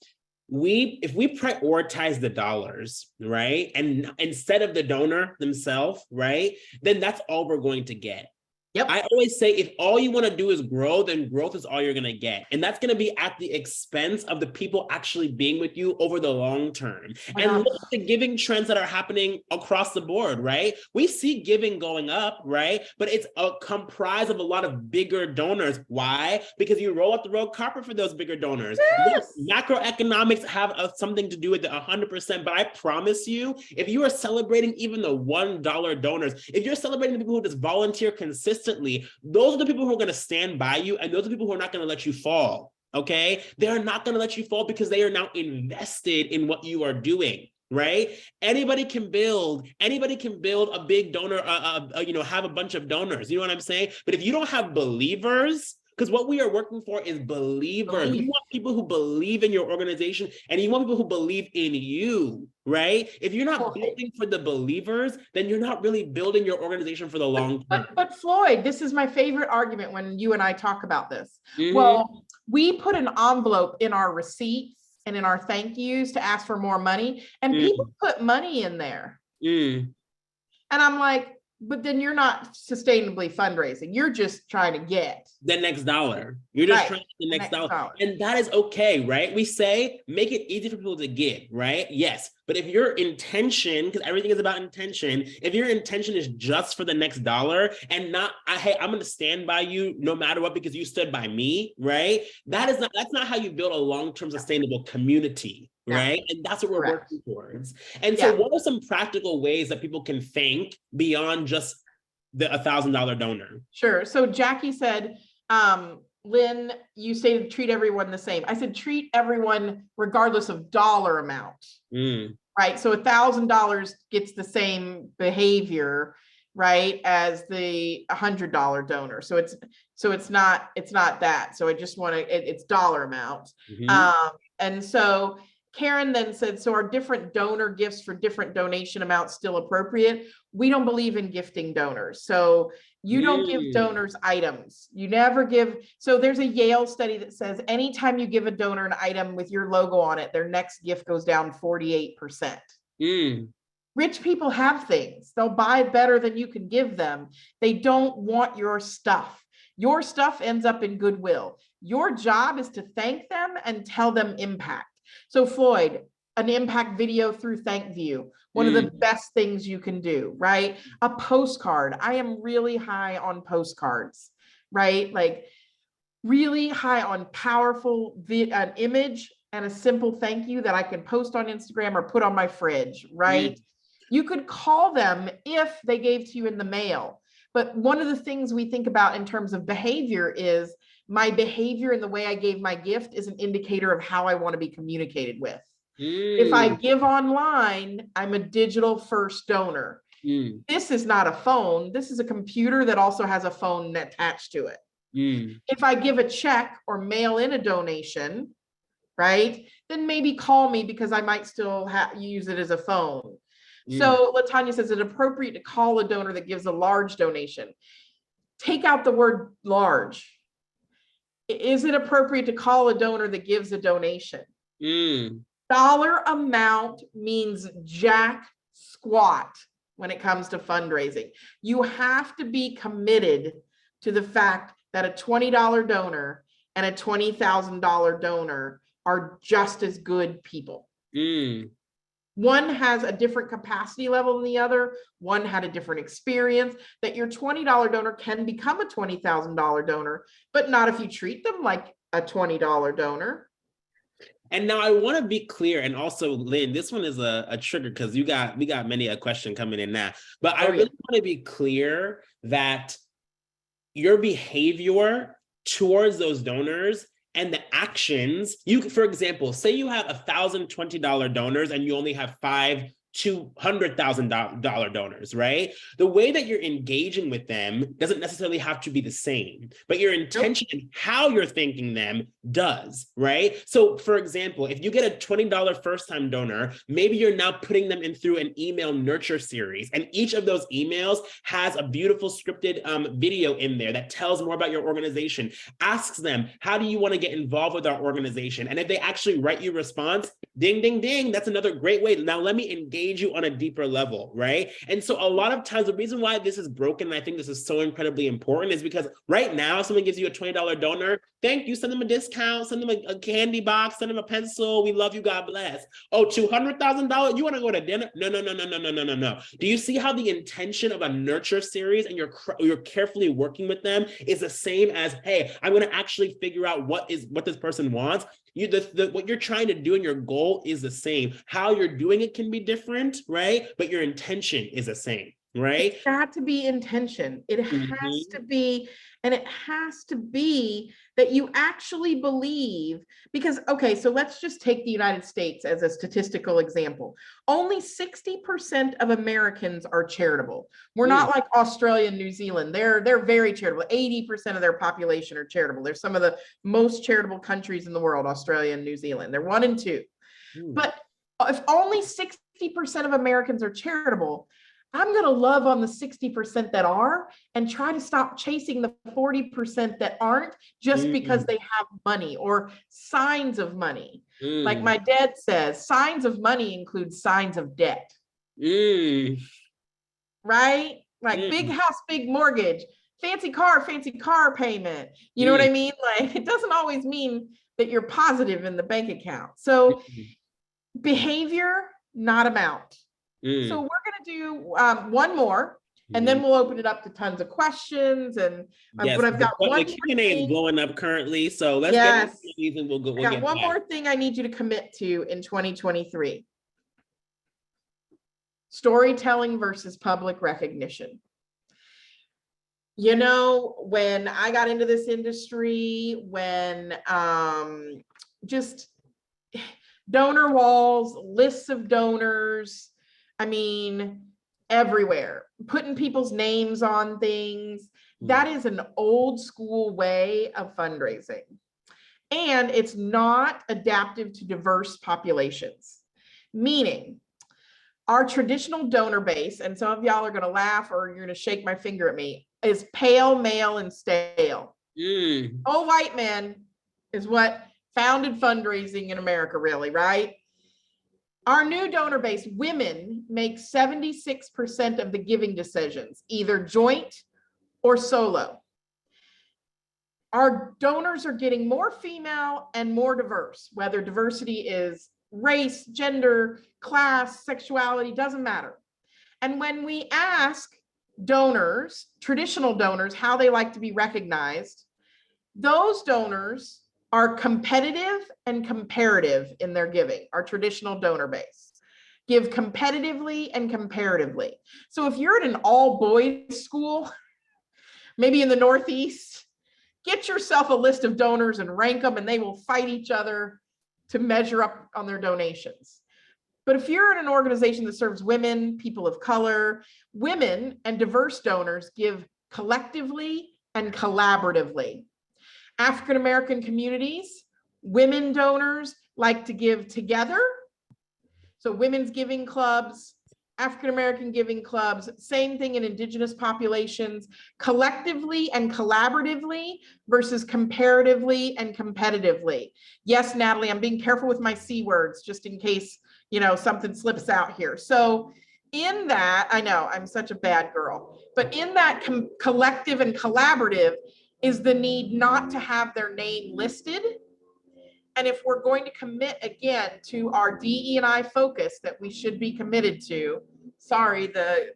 if we prioritize the dollars, right, and instead of the donor themselves, right, then that's all we're going to get. Yep. I always say, if all you want to do is grow, then growth is all you're going to get. And that's going to be at the expense of the people actually being with you over the long term. And look at the giving trends that are happening across the board, right? We see giving going up, right? But it's comprised of a lot of bigger donors. Why? Because you roll out the red carpet for those bigger donors. Yes. Macroeconomics have something to do with it 100%. But I promise you, if you are celebrating even the $1 donors, if you're celebrating the people who just volunteer consistently, consistently, those are the people who are going to stand by you, and those are the people who are not going to let you fall. Okay, they are not going to let you fall because they are now invested in what you are doing. Right? Anybody can build a big donor, have a bunch of donors. You know what I'm saying? But if you don't have believers, because what we are working for is believers. You want people who believe in your organization, and you want people who believe in you, right? If you're not building for the believers, then you're not really building your organization for the long term. But Floyd, this is my favorite argument when you and I talk about this. Mm-hmm. Well, we put an envelope in our receipts and in our thank yous to ask for more money, and people put money in there. And I'm like, but then you're not sustainably fundraising. You're just trying to get the next dollar. You're just trying to get the next dollar. And that is okay, right? We say, make it easy for people to give, right? Yes. But if your intention, because everything is about intention, if your intention is just for the next dollar and not, hey, I'm going to stand by you no matter what because you stood by me, right? That's not how you build a long-term sustainable community. Right. And that's what we're working towards. And so what are some practical ways that people can thank beyond just the $1,000 donor? Sure. So Jackie said, Lynn, you say treat everyone the same. I said, treat everyone regardless of dollar amount. Right. So $1,000 gets the same behavior, right, as the $100 donor. So it's not that. So I just want to, it's dollar amount. And so Karen then said, so are different donor gifts for different donation amounts still appropriate? We don't believe in gifting donors. So you don't give donors items. You never give. So there's a Yale study that says anytime you give a donor an item with your logo on it, their next gift goes down 48%. Rich people have things. They'll buy better than you can give them. They don't want your stuff. Your stuff ends up in Goodwill. Your job is to thank them and tell them impact. So Floyd, an impact video through ThankView, one of the best things you can do, right? A postcard. I am really high on postcards, right? Like really high on powerful an image and a simple thank you that I can post on Instagram or put on my fridge, right? You could call them if they gave to you in the mail. But one of the things we think about in terms of behavior is my behavior and the way I gave my gift is an indicator of how I want to be communicated with. If I give online, I'm a digital first donor. This is not a phone. This is a computer that also has a phone attached to it. If I give a check or mail in a donation, right, then maybe call me because I might still use it as a phone. So Latanya says, is it appropriate to call a donor that gives a large donation? Take out the word large. Is it appropriate to call a donor that gives a donation? Dollar amount means jack squat when it comes to fundraising. You have to be committed to the fact that a $20 donor and a $20,000 donor are just as good people. One has a different capacity level than the other. One had a different experience. That your $20 donor can become a $20,000 donor, but not if you treat them like a $20 donor. And now I want to be clear, and also Lynn, this one is a trigger because we got many a question coming in now. But I really want to be clear that your behavior towards those donors and the actions, for example, say you have $1,020 donors and you only have 5 $200,000 donors, right? The way that you're engaging with them doesn't necessarily have to be the same, but your intention and how you're thanking them does, right? So for example, if you get a $20 first-time donor, maybe you're now putting them in through an email nurture series, and each of those emails has a beautiful scripted video in there that tells more about your organization, asks them, how do you want to get involved with our organization? And if they actually write you a response, ding, ding, ding, that's another great way. Now let me engage you on a deeper level, right? And so a lot of times the reason why this is broken, and I think this is so incredibly important, is because right now, if someone gives you a $20 donor, thank you, send them a discount, send them a candy box, send them a pencil, we love you, God bless. Oh, $200,000, you want to go to dinner? No. Do you see how the intention of a nurture series and you're carefully working with them is the same as, hey, I'm going to actually figure out what this person wants? What you're trying to do and your goal is the same. How you're doing it can be different, right? But your intention is the same. right? It's got to be intention. It has to be, and it has to be that you actually believe, because, okay, so let's just take the United States as a statistical example. Only 60% of Americans are charitable. We're not like Australia and New Zealand. They're very charitable. 80% of their population are charitable. They're some of the most charitable countries in the world, Australia and New Zealand. They're 1 and 2. But if only 60% of Americans are charitable, I'm going to love on the 60% that are and try to stop chasing the 40% that aren't just because they have money or signs of money. Like my dad says, signs of money include signs of debt. Right? Like big house, big mortgage, fancy car payment. You know what I mean? Like it doesn't always mean that you're positive in the bank account. So behavior, not amount. So we're going to do one more, and then we'll open it up to tons of questions. And yes, but I've got the Q&A is blowing up currently, so let's get these and we'll get one more thing I need you to commit to in 2023. Storytelling versus public recognition. You know, when I got into this industry, when just donor walls, lists of donors, I mean, everywhere, putting people's names on things. That is an old school way of fundraising. And it's not adaptive to diverse populations. Meaning, our traditional donor base, and some of y'all are going to laugh or you're going to shake my finger at me, is pale, male, and stale. Old white men is what founded fundraising in America, really, right? Our new donor base, women make 76% of the giving decisions, either joint or solo. Our donors are getting more female and more diverse, whether diversity is race, gender, class, sexuality, doesn't matter. And when we ask donors, traditional donors, how they like to be recognized, those donors are competitive and comparative in their giving. Our traditional donor base give competitively and comparatively. So if you're at an all boys school, maybe in the Northeast, get yourself a list of donors and rank them, and they will fight each other to measure up on their donations. But if you're in an organization that serves women, people of color, women and diverse donors give collectively and collaboratively. African-American communities, women donors like to give together. So women's giving clubs, African-American giving clubs, same thing in indigenous populations, collectively and collaboratively versus comparatively and competitively. Yes, Natalie, I'm being careful with my C words just in case, you know, something slips out here. So in that, I know I'm such a bad girl, but in that collective and collaborative is the need not to have their name listed. And if we're going to commit again to our DE&I focus that we should be committed to, sorry,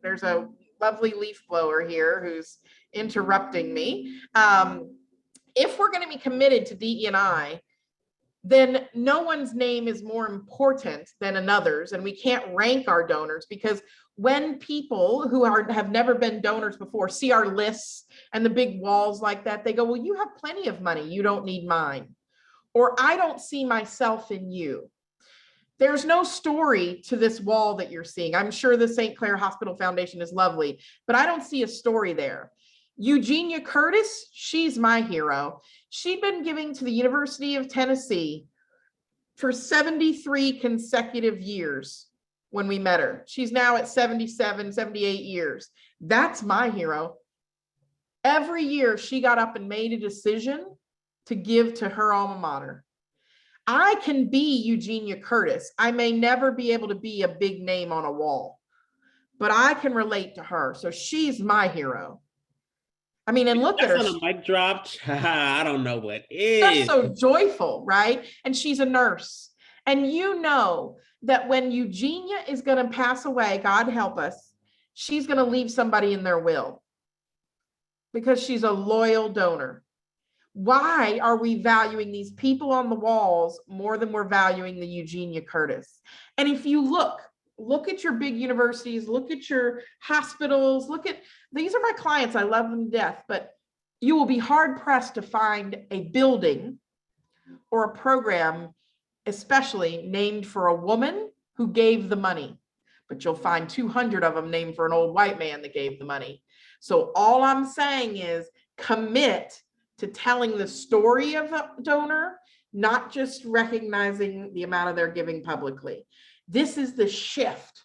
there's a lovely leaf blower here who's interrupting me. If we're going to be committed to DE&I, then no one's name is more important than another's, and we can't rank our donors, because when people who have never been donors before see our lists and the big walls like that, they go, well, you have plenty of money, you don't need mine. Or I don't see myself in you. There's no story to this wall that you're seeing. I'm sure the St. Clair Hospital Foundation is lovely, but I don't see a story there. Eugenia Curtis, she's my hero. She'd been giving to the University of Tennessee for 73 consecutive years when we met her. She's now at 77, 78 years. That's my hero. Every year she got up and made a decision to give to her alma mater. I can be Eugenia Curtis. I may never be able to be a big name on a wall, but I can relate to her. So she's my hero. I mean, and look at her. On a mic drop. I don't know what is. Just so joyful, right? And she's a nurse. And you know that when Eugenia is going to pass away, God help us, she's going to leave somebody in their will because she's a loyal donor. Why are we valuing these people on the walls more than we're valuing the Eugenia Curtis? And if you look, look at your big universities, look at your hospitals, these are my clients. I love them to death, but you will be hard pressed to find a building or a program, especially named for a woman who gave the money, but you'll find 200 of them named for an old white man that gave the money. So all I'm saying is commit to telling the story of the donor, not just recognizing the amount of their giving publicly. This is the shift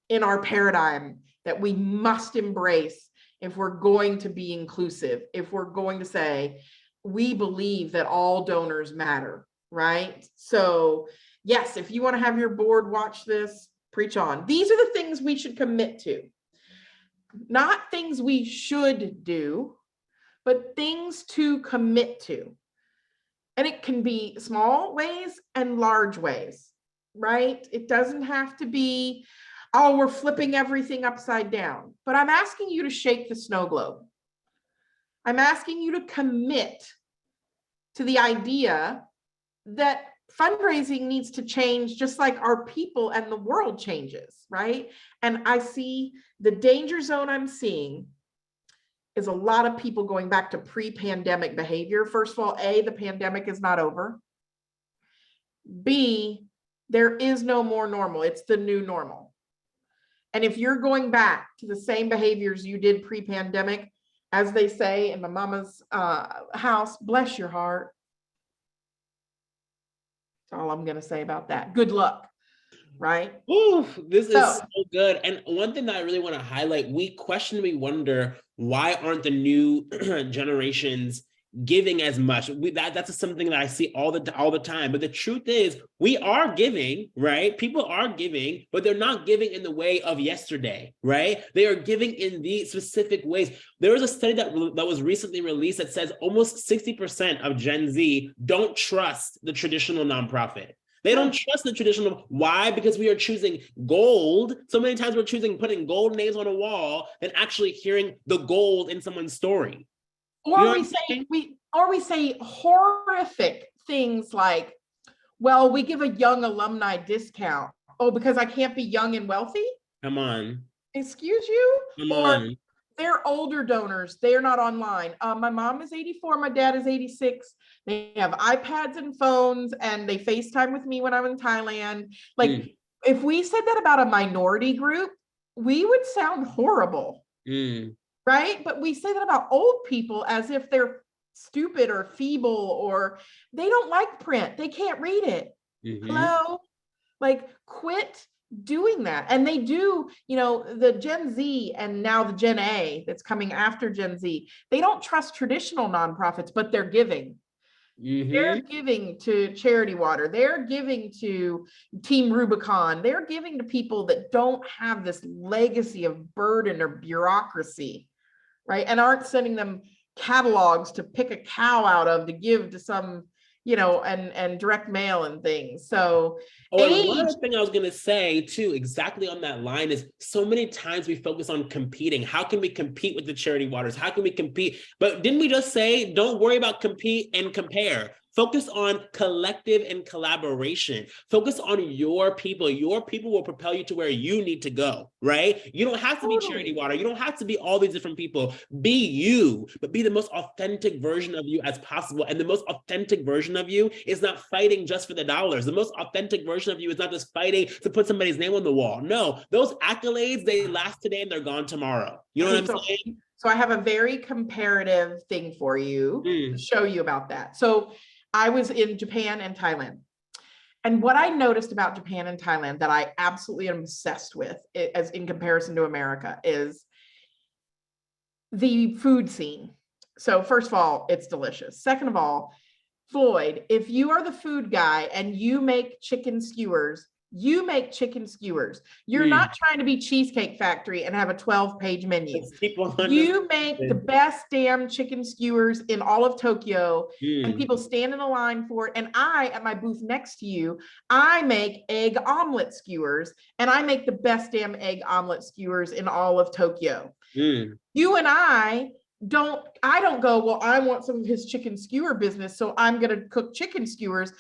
in our paradigm that we must embrace if we're going to be inclusive, if we're going to say, we believe that all donors matter, right? So yes, if you want to have your board watch this, preach on. These are the things we should commit to, not things we should do, but things to commit to. And it can be small ways and large ways, right? It doesn't have to be, oh, we're flipping everything upside down. But I'm asking you to shake the snow globe. I'm asking you to commit to the idea that fundraising needs to change just like our people and the world changes, right? And I see the danger zone I'm seeing is a lot of people going back to pre-pandemic behavior. First of all, A, the pandemic is not over. B, there is no more normal. It's the new normal. And if you're going back to the same behaviors you did pre-pandemic, as they say in my mama's house, bless your heart. That's all I'm going to say about that. Good luck. Right? Ooh, this is so good. And one thing that I really want to highlight, we questionably wonder, why aren't the new generations giving as much? That's something that I see all the time. But the truth is, we are giving, right? People are giving, but they're not giving in the way of yesterday, right? They are giving in these specific ways. There was a study that was recently released that says almost 60% of Gen Z don't trust the traditional nonprofit. They don't trust the traditional. Why? Because we are choosing gold. So many times we're choosing putting gold names on a wall than actually hearing the gold in someone's story. Or you know we say horrific things like, well, we give a young alumni discount. Oh, because I can't be young and wealthy? Come on. Excuse you? Come on. They're older donors. They're not online. My mom is 84. My dad is 86. They have iPads and phones, and they FaceTime with me when I'm in Thailand. Like, if we said that about a minority group, we would sound horrible, right? But we say that about old people as if they're stupid or feeble, or they don't like print. They can't read it. Hello? Like, quit doing that. And they do, you know, the Gen Z and now the Gen A that's coming after Gen Z, they don't trust traditional nonprofits, but they're giving. They're giving to Charity Water. They're giving to Team Rubicon. They're giving to people that don't have this legacy of burden or bureaucracy, right? And aren't sending them catalogs to pick a cow out of to give to some, you know, and direct mail and things. So one other thing I was going to say too, exactly on that line, is so many times we focus on competing. How can we compete with the Charity Waters? How can we compete? But didn't we just say, don't worry about compete and compare? Focus on collective and collaboration. Focus on your people. Your people will propel you to where you need to go, right? You don't have to be Charity Water. You don't have to be all these different people. Be you, but be the most authentic version of you as possible. And the most authentic version of you is not fighting just for the dollars. The most authentic version of you is not just fighting to put somebody's name on the wall. No, those accolades, they last today and they're gone tomorrow. You know what I'm saying? So I have a very comparative thing for you to show you about that. So I was in Japan and Thailand. And what I noticed about Japan and Thailand that I absolutely am obsessed with, as in comparison to America, is the food scene. So first of all, it's delicious. Second of all, Floyd, if you are the food guy and you make chicken skewers, you make chicken skewers. You're not trying to be Cheesecake Factory and have a 12-page menu. You make the best damn chicken skewers in all of Tokyo, and people stand in a line for it. And I, at my booth next to you, I make egg omelet skewers, and I make the best damn egg omelet skewers in all of Tokyo. You and I don't go, well, I want some of his chicken skewer business, so I'm going to cook chicken skewers.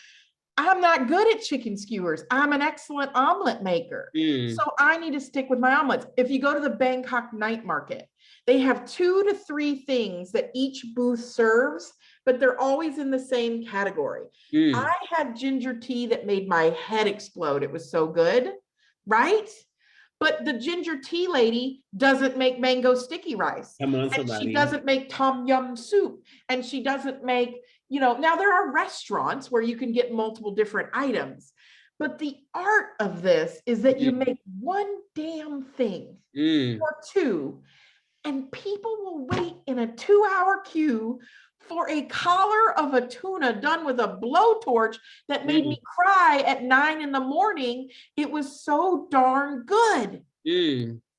I'm not good at chicken skewers. I'm an excellent omelet maker. So I need to stick with my omelets. If you go to the Bangkok night market, they have 2 to 3 things that each booth serves, but they're always in the same category. I had ginger tea that made my head explode. It was so good, right? But the ginger tea lady doesn't make mango sticky rice. Come on, and somebody. she doesn't make tom yum soup. And she doesn't make, now there are restaurants where you can get multiple different items. But the art of this is that you make one damn thing or two, and people will wait in a 2-hour queue for a collar of a tuna done with a blowtorch that made me cry at 9 a.m. It was so darn good.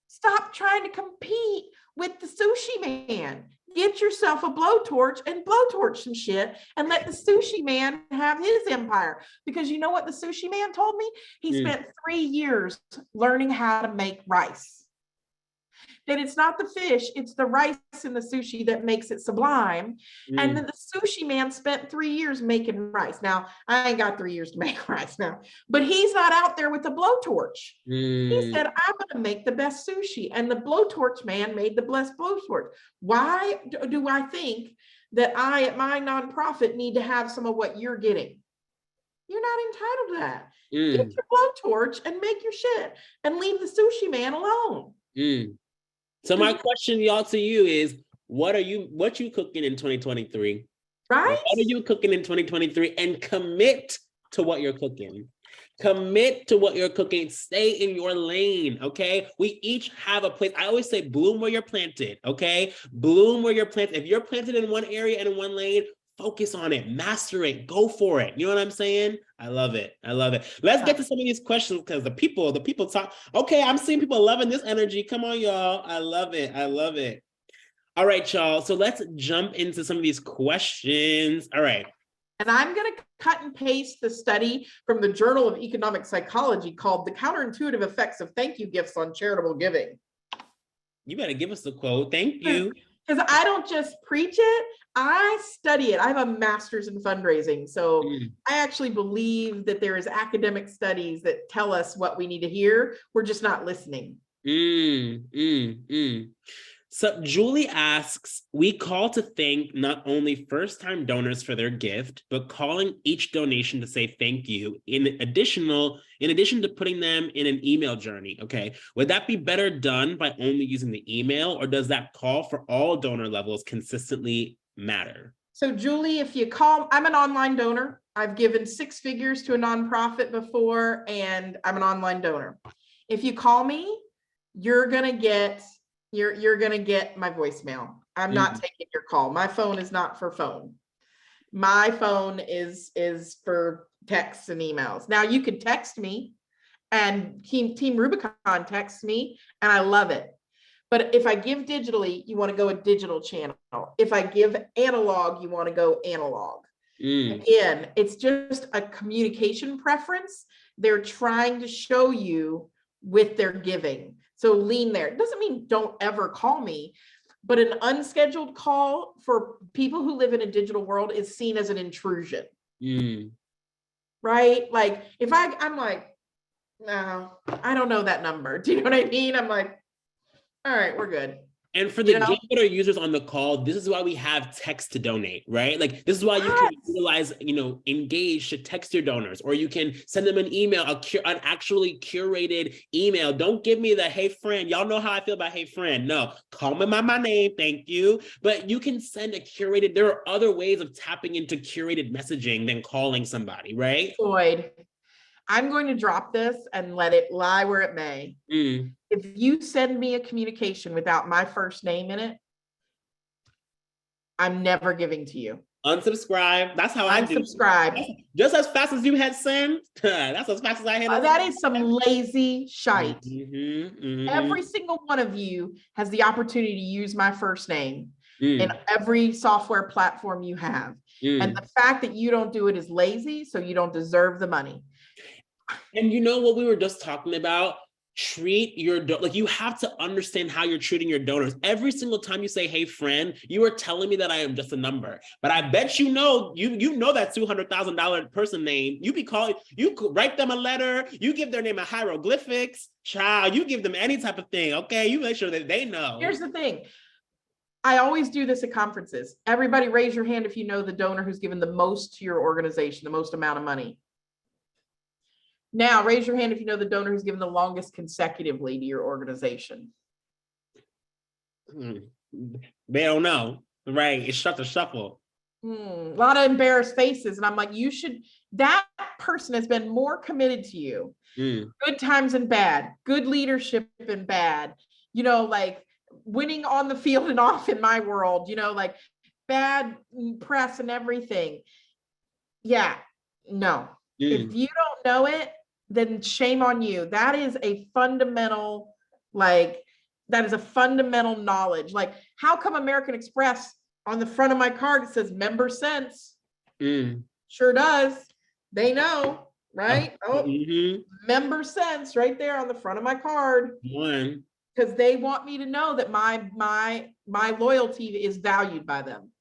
Stop trying to compete with the sushi man. Get yourself a blowtorch and blowtorch some shit and let the sushi man have his empire. Because you know what the sushi man told me? He spent 3 years learning how to make rice. That it's not the fish, it's the rice in the sushi that makes it sublime. And then the sushi man spent 3 years making rice. Now, I ain't got 3 years to make rice now, but he's not out there with a blowtorch. He said, I'm gonna make the best sushi. And the blowtorch man made the best blowtorch. Why do I think that I, at my nonprofit, need to have some of what you're getting? You're not entitled to that. Get your blowtorch and make your shit and leave the sushi man alone. So my question, y'all, to you is, what you cooking in 2023? Right? What are you cooking in 2023? And commit to what you're cooking. Commit to what you're cooking. Stay in your lane, okay? We each have a place. I always say bloom where you're planted, okay? Bloom where you're planted. If you're planted in one area and in one lane, focus on it, master it, go for it. You know what I'm saying? I love it. I love it. Let's get to some of these questions because the people talk. Okay, I'm seeing people loving this energy. Come on, y'all. I love it. I love it. All right, y'all. So let's jump into some of these questions. All right. And I'm going to cut and paste the study from the Journal of Economic Psychology called The Counterintuitive Effects of Thank You Gifts on Charitable Giving. You better give us the quote. Thank you. Because I don't just preach it, I study it. I have a master's in fundraising. So I actually believe that there is academic studies that tell us what we need to hear. We're just not listening. So Julie asks, we call to thank not only first-time donors for their gift, but calling each donation to say thank you in addition to putting them in an email journey. Okay, would that be better done by only using the email, or does that call for all donor levels consistently matter? So Julie, if you call, I'm an online donor. I've given 6 figures to a nonprofit before, and I'm an online donor. If you call me, you're gonna get my voicemail. I'm not taking your call. My phone is not for phone. My phone is for texts and emails. Now you can text me, and Team Rubicon texts me, and I love it. But if I give digitally, you want to go a digital channel. If I give analog, you want to go analog. Again, it's just a communication preference. They're trying to show you with their giving. So lean there. It doesn't mean don't ever call me, but an unscheduled call for people who live in a digital world is seen as an intrusion. Right? Like if I'm like, no, I don't know that number. Do you know what I mean? I'm like, all right, we're good. And for the Givebutter users on the call, this is why we have text to donate, right? Like this is why you can utilize, Engage to text your donors, or you can send them an email, an actually curated email. Don't give me the, hey friend, y'all know how I feel about hey friend. No, call me by my name, thank you. But you can send a curated, there are other ways of tapping into curated messaging than calling somebody, right? Floyd, I'm going to drop this and let it lie where it may. If you send me a communication without my first name in it, I'm never giving to you. Unsubscribe. That's how I do. Unsubscribe. Just as fast as you had sent. That's as fast as I had. That is some lazy shite. Every single one of you has the opportunity to use my first name in every software platform you have. And the fact that you don't do it is lazy, so you don't deserve the money. And you know what we were just talking about? treat your like you have to understand how you're treating your donors. Every single time you say, hey friend, you are telling me that I am just a number. But I bet you know that $200,000 person name. You could write them a letter, you give their name a hieroglyphics, child, you give them any type of thing. Okay, you make sure that they know. Here's the thing. I always do this at conferences. Everybody raise your hand if you know the donor who's given the most to your organization, the most amount of money. Now, raise your hand if you know the donor who's given the longest consecutively to your organization. They don't know, right? It's shut the shuffle. A lot of embarrassed faces. And I'm like, that person has been more committed to you. Good times and bad, good leadership and bad, like winning on the field and off in my world, like bad press and everything. Yeah, no. If you don't know it, then shame on you. That is a fundamental, knowledge. Like, how come American Express on the front of my card, it says member sense? Sure does. They know, right? Member sense right there on the front of my card. Because they want me to know that my loyalty is valued by them.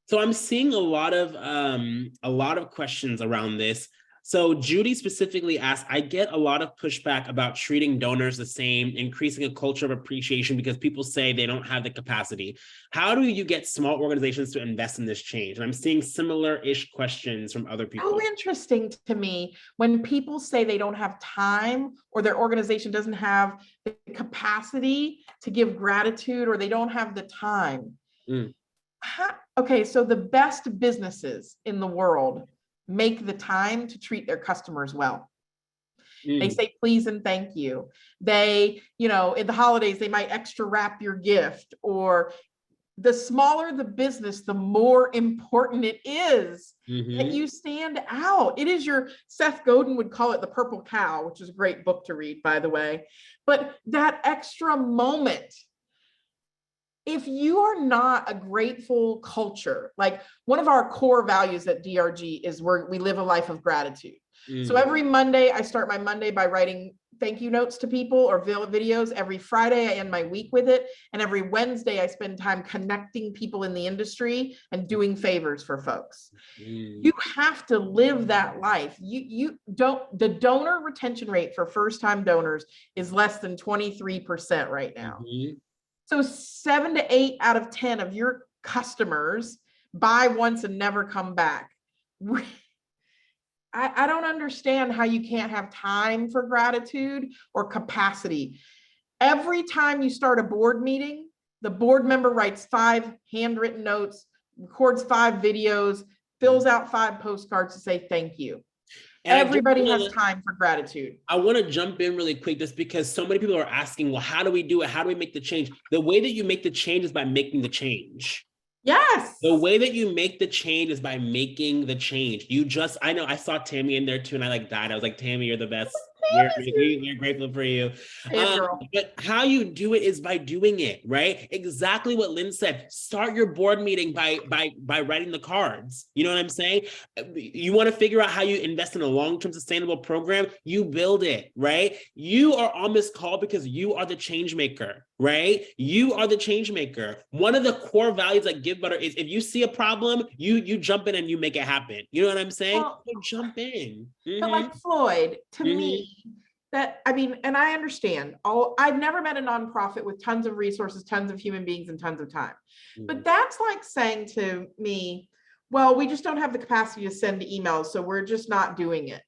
So I'm seeing a lot of questions around this. So Judy specifically asked, I get a lot of pushback about treating donors the same, increasing a culture of appreciation because people say they don't have the capacity. How do you get small organizations to invest in this change? And I'm seeing similar-ish questions from other people. Oh, interesting to me when people say they don't have time or their organization doesn't have the capacity to give gratitude or they don't have the time. Okay, so the best businesses in the world make the time to treat their customers well. They say please and thank you. They, in the holidays, they might extra wrap your gift, or the smaller the business, the more important it is that you stand out. It is Seth Godin would call it the purple cow, which is a great book to read, by the way. But that extra moment, if you are not a grateful culture, like one of our core values at DRG is we live a life of gratitude. So every Monday, I start my Monday by writing thank you notes to people or videos. Every Friday, I end my week with it. And every Wednesday, I spend time connecting people in the industry and doing favors for folks. You have to live that life. The donor retention rate for first-time donors is less than 23% right now. So 7 to 8 out of 10 of your customers buy once and never come back. I don't understand how you can't have time for gratitude or capacity. Every time you start a board meeting, the board member writes 5 handwritten notes, records 5 videos, fills out 5 postcards to say thank you. And everybody has time for gratitude. I want to jump in really quick just because so many people are asking, well, how do we do it? How do we make the change? The way that you make the change is by making the change. Yes. The way that you make the change is by making the change. I know I saw Tammy in there too, and I died. I was like, Tammy, you're the best. We're grateful for you. But how you do it is by doing it, right? Exactly what Lynne said. Start your board meeting by writing the cards. You know what I'm saying? You want to figure out how you invest in a long-term sustainable program, you build it, right? You are on this call because you are the change maker, right? You are the change maker. One of the core values at Givebutter is if you see a problem, you jump in and you make it happen. You know what I'm saying? You jump in. But like Floyd, to me, and I understand. I've never met a nonprofit with tons of resources, tons of human beings, and tons of time. But that's like saying to me, well, we just don't have the capacity to send emails, so we're just not doing it.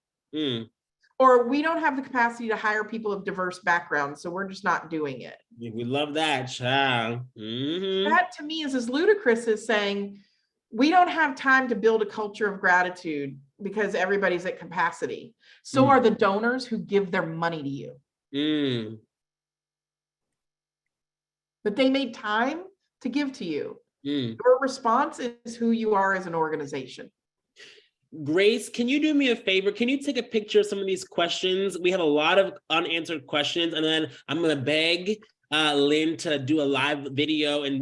Or we don't have the capacity to hire people of diverse backgrounds, so we're just not doing it. We love that, child. That to me is as ludicrous as saying, we don't have time to build a culture of gratitude because everybody's at capacity. So are the donors who give their money to you. But they made time to give to you. Your response is who you are as an organization. Grace, can you do me a favor? Can you take a picture of some of these questions? We have a lot of unanswered questions, and then I'm going to beg Lynne to do a live video, and I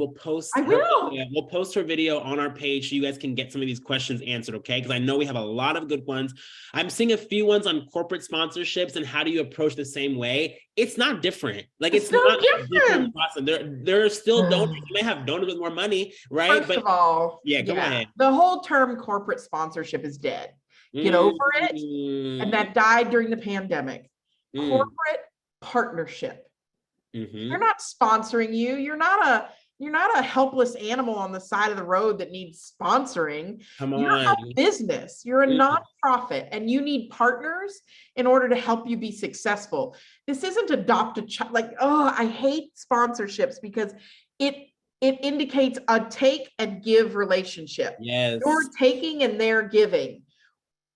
will. we'll post her video on our page so you guys can get some of these questions answered, okay? Because I know we have a lot of good ones. I'm seeing a few ones on corporate sponsorships and how do you approach the same way. It's not different. Like it's no not different. a different process. There are still donors. You may have donors with more money, right? First of all, yeah, go ahead. The whole term corporate sponsorship is dead. Get over it. And that died during the pandemic. Corporate partnership. They're not sponsoring you. You're not a helpless animal on the side of the road that needs sponsoring. You're a business. You're a nonprofit, and you need partners in order to help you be successful. This isn't adopt a child. Like, oh, I hate sponsorships because it indicates a take and give relationship. Yes. You're taking and they're giving.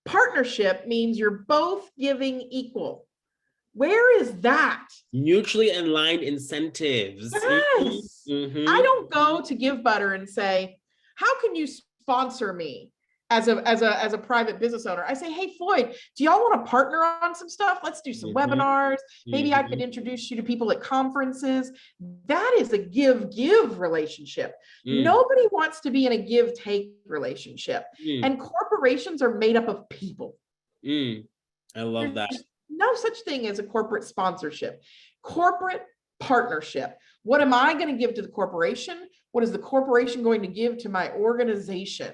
Partnership means you're both giving equal. Where is that? Mutually aligned incentives. Yes. I don't go to Givebutter and say, how can you sponsor me as a private business owner? I say, hey, Floyd, do y'all want to partner on some stuff? Let's do some webinars. Maybe I could introduce you to people at conferences. That is a give relationship. Nobody wants to be in a give-take relationship. And corporations are made up of people. I love that. No such thing as a corporate sponsorship. Corporate partnership. What am I going to give to the corporation? What is the corporation going to give to my organization?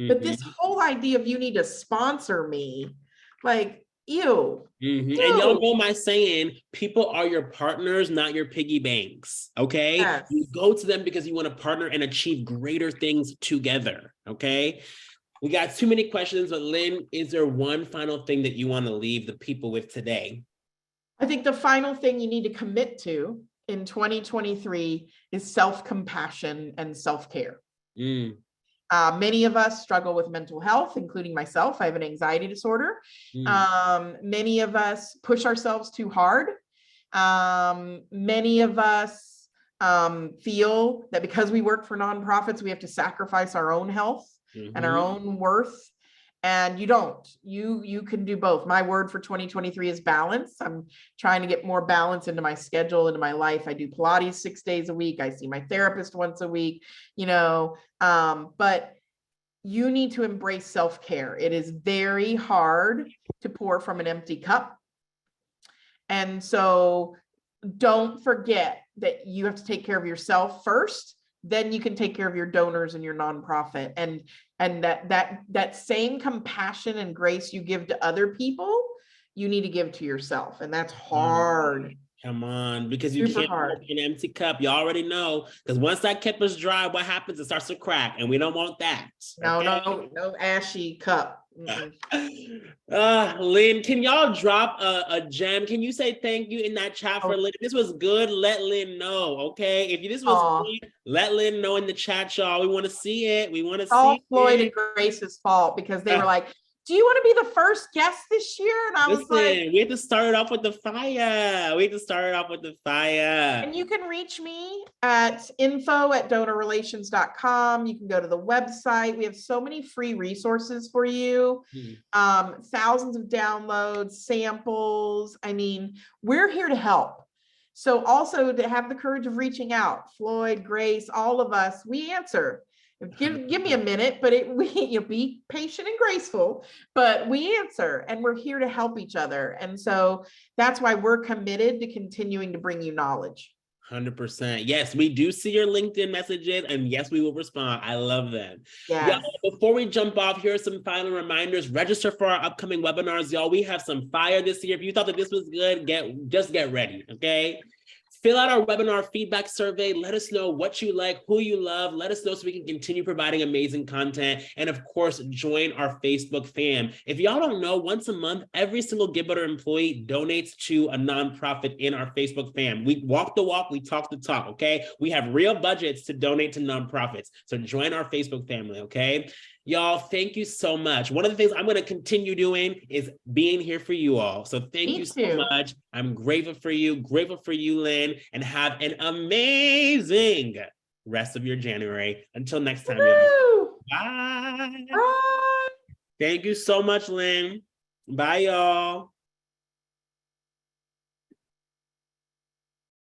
But this whole idea of you need to sponsor me, like, ew. And y'all know my saying, people are your partners, not your piggy banks, okay? Yes. You go to them because you want to partner and achieve greater things together, okay? We got too many questions, but Lynne, is there one final thing that you want to leave the people with today? I think the final thing you need to commit to in 2023 is self-compassion and self-care. Many of us struggle with mental health, including myself. I have an anxiety disorder. Many of us push ourselves too hard. Many of us feel that because we work for nonprofits, we have to sacrifice our own health and our own worth. And you don't. You can do both. My word for 2023 is balance. I'm trying to get more balance into my schedule, into my life. I do Pilates 6 days a week. I see my therapist once a week, but you need to embrace self-care. It is very hard to pour from an empty cup. And so don't forget that you have to take care of yourself first. Then you can take care of your donors and your nonprofit, and that same compassion and grace you give to other people, you need to give to yourself, and that's hard. Come on, because you can't pour an empty cup. You already know, because once that cup is dry, what happens? It starts to crack, and we don't want that. Okay? No ashy cup. Lynne, can y'all drop a gem? Can you say thank you in that chat for Lynne? If this was good, let Lynne know, okay? If this was good, let Lynne know in the chat, y'all. We want to see it. We want to see all Floyd and Grace's fault, because they were like, do you want to be the first guest this year? And I was like, we have to start it off with the fire. And you can reach me at info@donorrelations.com. You can go to the website. We have so many free resources for you. Thousands of downloads, samples. I mean, we're here to help. So also to have the courage of reaching out, Floyd, Grace, all of us, we answer. Give me a minute, but you'll be patient and graceful, but we answer, and we're here to help each other. And so that's why we're committed to continuing to bring you knowledge. 100%. Yes, we do see your LinkedIn messages, and yes, we will respond. I love that. Yes. Y'all, before we jump off, here are some final reminders. Register for our upcoming webinars, y'all. We have some fire this year. If you thought that this was good, just get ready, okay? Fill out our webinar feedback survey. Let us know what you like, who you love. Let us know so we can continue providing amazing content. And of course, join our Facebook fam. If y'all don't know, once a month, every single Givebutter employee donates to a nonprofit in our Facebook fam. We walk the walk, we talk the talk, okay? We have real budgets to donate to nonprofits. So join our Facebook family, okay? Y'all, thank you so much. One of the things I'm going to continue doing is being here for you all. So thank you so much. I'm grateful for you, Lynne, and have an amazing rest of your January. Until next time, y'all. Bye. Bye. Thank you so much, Lynne. Bye, y'all.